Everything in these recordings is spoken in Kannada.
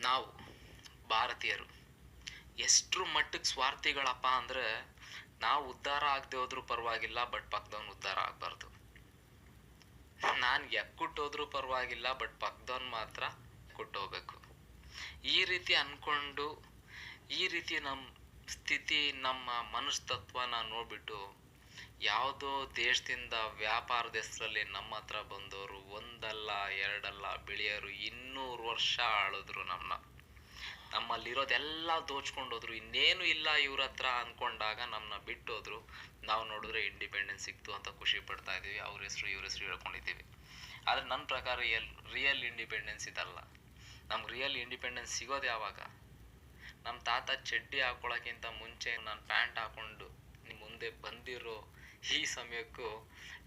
ನಾವು ಭಾರತೀಯರು ಎಷ್ಟರ ಮಟ್ಟಿಗೆ ಸ್ವಾರ್ಥಿಗಳಪ್ಪ ಅಂದರೆ, ನಾವು ಉದ್ಧಾರ ಆಗದೆ ಹೋದ್ರೂ ಪರವಾಗಿಲ್ಲ, ಬಟ್ ಪಕ್ಕದವನು ಉದ್ಧಾರ ಆಗಬಾರ್ದು. ನಾನು ಎಕ್ಕುಟ್ಟೋದ್ರೂ ಪರವಾಗಿಲ್ಲ, ಬಟ್ ಪಕ್ಕದವನು ಮಾತ್ರ ಕೊಟ್ಟೋಗ್ಬೇಕು. ಈ ರೀತಿ ಅಂದ್ಕೊಂಡು, ಈ ರೀತಿ ನಮ್ಮ ಸ್ಥಿತಿ, ನಮ್ಮ ಮನಸ್ತತ್ವನ ನೋಡ್ಬಿಟ್ಟು ಯಾವುದೋ ದೇಶದಿಂದ ವ್ಯಾಪಾರದ ಹೆಸರಲ್ಲಿ ನಮ್ಮ ಹತ್ರ ಬಂದವರು ಒಂದಲ್ಲ ಎರಡಲ್ಲ ಬಿಳಿಯರು 200 ವರ್ಷ ಆಳಿದ್ರು. ನಮ್ಮಲ್ಲಿರೋದೆಲ್ಲ ದೋಚ್ಕೊಂಡೋದ್ರು. ಇನ್ನೇನು ಇಲ್ಲ ಇವ್ರ ಹತ್ರ ಅಂದ್ಕೊಂಡಾಗ ನಮ್ಮನ್ನ ಬಿಟ್ಟೋದ್ರು. ನಾವು ನೋಡಿದ್ರೆ ಇಂಡಿಪೆಂಡೆನ್ಸ್ ಸಿಕ್ತು ಅಂತ ಖುಷಿ ಪಡ್ತಾ ಇದ್ದೀವಿ. ಅವ್ರ ಹೆಸರು ಇವ್ರ ಹೆಸರು ಹೇಳ್ಕೊಂಡಿದ್ದೀವಿ. ಆದರೆ ನನ್ನ ಪ್ರಕಾರ ರಿಯಲ್ ಇಂಡಿಪೆಂಡೆನ್ಸ್ ಇದಲ್ಲ. ನಮ್ಗೆ ರಿಯಲ್ ಇಂಡಿಪೆಂಡೆನ್ಸ್ ಸಿಗೋದು ಯಾವಾಗ? ನಮ್ಮ ತಾತ ಚಡ್ಡಿ ಹಾಕೊಳ್ಳೋಕ್ಕಿಂತ ಮುಂಚೆ ನಾನು ಪ್ಯಾಂಟ್ ಹಾಕೊಂಡು ಮುಂದೆ ಬಂದಿರೋ ಈ ಸಮಯಕ್ಕೂ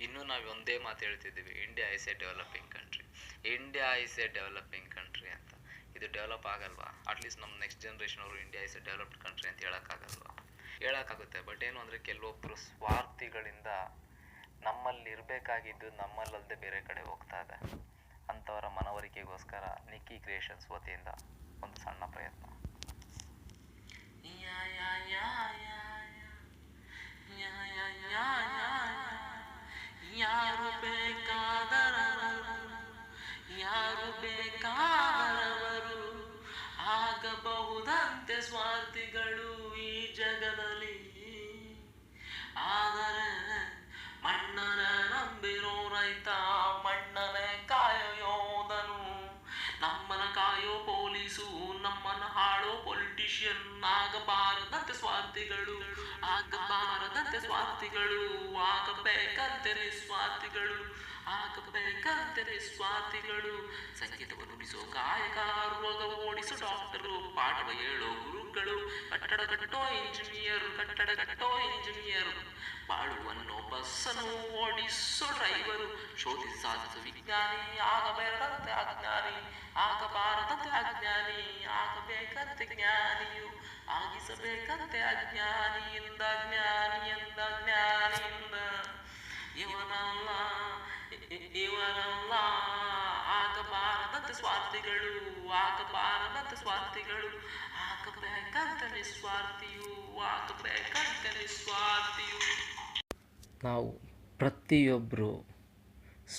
ಇನ್ನೂ ನಾವು ಒಂದೇ ಮಾತು ಹೇಳ್ತಿದ್ದೀವಿ, India is a developing country, India is a developing country ಅಂತ. ಇದು ಡೆವಲಪ್ ಆಗಲ್ವಾ? ಅಟ್ಲೀಸ್ಟ್ ನಮ್ಮ ನೆಕ್ಸ್ಟ್ ಜನ್ರೇಷನ್ ಅವರು India is a developed country ಅಂತ ಹೇಳೋಕ್ಕಾಗಲ್ವಾ? ಹೇಳೋಕ್ಕಾಗುತ್ತೆ. ಬಟ್ ಏನು ಅಂದರೆ, ಕೆಲವೊಬ್ಬರು ಸ್ವಾರ್ಥಿಗಳಿಂದ ನಮ್ಮಲ್ಲಿ ಇರಬೇಕಾಗಿದ್ದು ನಮ್ಮಲ್ಲದೆ ಬೇರೆ ಕಡೆ ಹೋಗ್ತಾ ಇದೆ. ಅಂಥವರ ಮನವರಿಕೆಗೋಸ್ಕರ ನಿಕ್ಕಿ ಕ್ರಿಯೇಷನ್ಸ್ ವತಿಯಿಂದ ಒಂದು ಸಣ್ಣ ಪ್ರಯತ್ನ. ಯಾರು ಬೇಕಾದರವರು ಆಗಬಹುದಂತೆ ಸ್ವಾರ್ಥಿಗಳು ಈ ಜಗದಲ್ಲಿ. ಆದರೆ ಮಣ್ಣನ ನಂಬಿರೋ ರೈತ ಮಣ್ಣನೆ ಕಾಯೋ ಯೋಧನು, ನಮ್ಮನ ಕಾಯೋ ಪೊಲೀಸು ನಮ್ಮನ ಹಾಳೋ ಪೊಲಿಟಿಷಿಯನ್ ಆಗಬಾರದಂತೆ ಸ್ವಾರ್ಥಿಗಳು, ಆಗಬಾರದಂತೆ ಸ್ವಾರ್ಥಿಗಳು, ಆಗಬೇಕಂತೆ ನಿಸ್ವಾರ್ಥಿಗಳು, ಆಗಬೇಕಂತೆ ನಿಸ್ವಾರ್ಥಿಗಳು. ಸಂಗೀತವನ್ನು ನುಡಿಸೋ ಗಾಯಕ, ರೋಗ ಓಡಿಸೋ ಡಾಕ್ಟರು, ಪಾಠವ ಹೇಳೋ ಗುರುಗಳು, ಕಟ್ಟಡ ಕಟ್ಟೋ ಇಂಜಿನಿಯರ್, ಕಟ್ಟಡ ಕಟ್ಟೋ ಇಂಜಿನಿಯರ್, ಬಾಳುವನ್ನು ಬಸ್ಸನ್ನು ಓಡಿಸೋ ಡ್ರೈವರು, ಶೋಧಿಸಿ ಸಾಧಿಸೋ ವಿಜ್ಞಾನಿ, ಆಗಬೇಕಂತೆ ಅಜ್ಞಾನಿ, ಆಗಬಾರದಂತೆ ಅಜ್ಞಾನಿ, ಆಗಬೇಕಂತೆ ಜ್ಞಾನಿಯು, ಆಗಿಸಬೇಕಂತೆ ಅಜ್ಞಾನಿಯಿಂದ ಜ್ಞಾನಿಯಿಂದ ಜ್ಞಾನಿಯಿಂದ. ಇವನಲ್ಲ ಆಗಬಾರದಂತೆ ಸ್ವಾರ್ಥಿಗಳು, ಆಗಬಾರದಂತೆ ಸ್ವಾರ್ಥಿಗಳು, ಆಗಬೇಕಂತೆ ನಿಸ್ವಾರ್ಥಿಯು, ಆಗಬೇಕಂತೆ ನಿಸ್ವಾರ್ಥಿಯು. ನಾವು ಪ್ರತಿಯೊಬ್ಬರು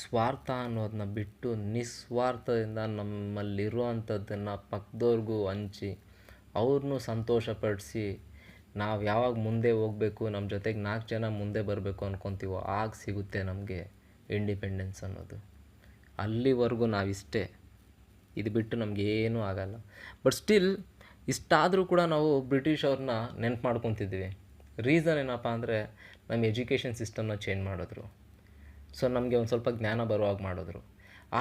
ಸ್ವಾರ್ಥ ಅನ್ನೋದನ್ನ ಬಿಟ್ಟು ನಿಸ್ವಾರ್ಥದಿಂದ ನಮ್ಮಲ್ಲಿರುವಂಥದ್ದನ್ನು ಪಕ್ಕದವ್ರಿಗೂ ಹಂಚಿ ಅವ್ರನ್ನೂ ಸಂತೋಷಪಡಿಸಿ ನಾವು ಯಾವಾಗ ಮುಂದೆ ಹೋಗಬೇಕು, ನಮ್ಮ ಜೊತೆಗೆ 4 ಜನ ಮುಂದೆ ಬರಬೇಕು ಅಂದ್ಕೊತೀವೋ ಆಗ ಸಿಗುತ್ತೆ ನಮಗೆ ಇಂಡಿಪೆಂಡೆನ್ಸ್ ಅನ್ನೋದು. ಅಲ್ಲಿವರೆಗೂ ನಾವಿಷ್ಟೇ, ಇದು ಬಿಟ್ಟು ನಮಗೇನೂ ಆಗಲ್ಲ. ಬಟ್ ಸ್ಟಿಲ್ ಇಷ್ಟಾದರೂ ಕೂಡ ನಾವು ಬ್ರಿಟಿಷ್ ಅವ್ರನ್ನ ನೆನ್ಪು ಮಾಡ್ಕೊತಿದ್ವಿ. ರೀಸನ್ ಏನಪ್ಪ ಅಂದರೆ, ನಮ್ಮ ಎಜುಕೇಷನ್ ಸಿಸ್ಟಮ್ನ ಚೇಂಜ್ ಮಾಡಿದ್ರು. ಸೊ ನಮಗೆ ಒಂದು ಸ್ವಲ್ಪ ಜ್ಞಾನ ಬರುವಾಗ ಮಾಡಿದ್ರು.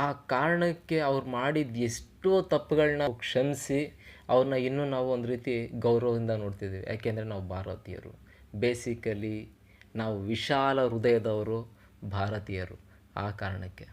ಆ ಕಾರಣಕ್ಕೆ ಅವ್ರು ಮಾಡಿದ ಎಷ್ಟೋ ತಪ್ಪುಗಳನ್ನ ಕ್ಷಮಿಸಿ ಅವ್ರನ್ನ ಇನ್ನೂ ನಾವು ಒಂದು ರೀತಿ ಗೌರವದಿಂದ ನೋಡ್ತಿದ್ದೀವಿ. ಯಾಕೆಂದರೆ ನಾವು ಭಾರತೀಯರು, ಬೇಸಿಕಲಿ ನಾವು ವಿಶಾಲ ಹೃದಯದವರು ಭಾರತೀಯರು. ಆ ಕಾರಣಕ್ಕೆ